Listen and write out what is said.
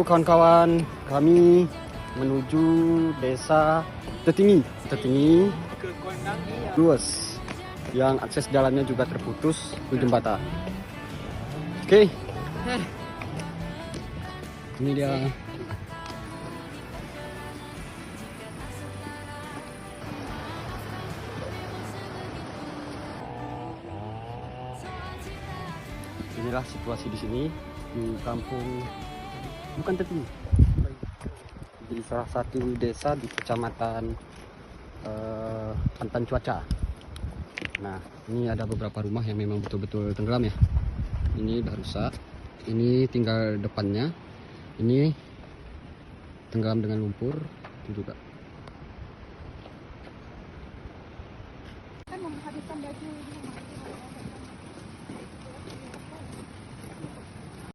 kawan-kawan, kami menuju desa Tetinggi luas, yang akses jalannya juga terputus di jembatan. Oke. Ini dia. Inilah situasi di sini di kampung, bukan Tetinggi, di salah satu desa di kecamatan Pantan Cuaca. Nah, ini ada beberapa rumah yang memang betul-betul tenggelam ya. Ini udah rusak. Ini tinggal depannya. Ini tenggelam dengan lumpur. Itu juga. Kan menghabiskan baju di rumah.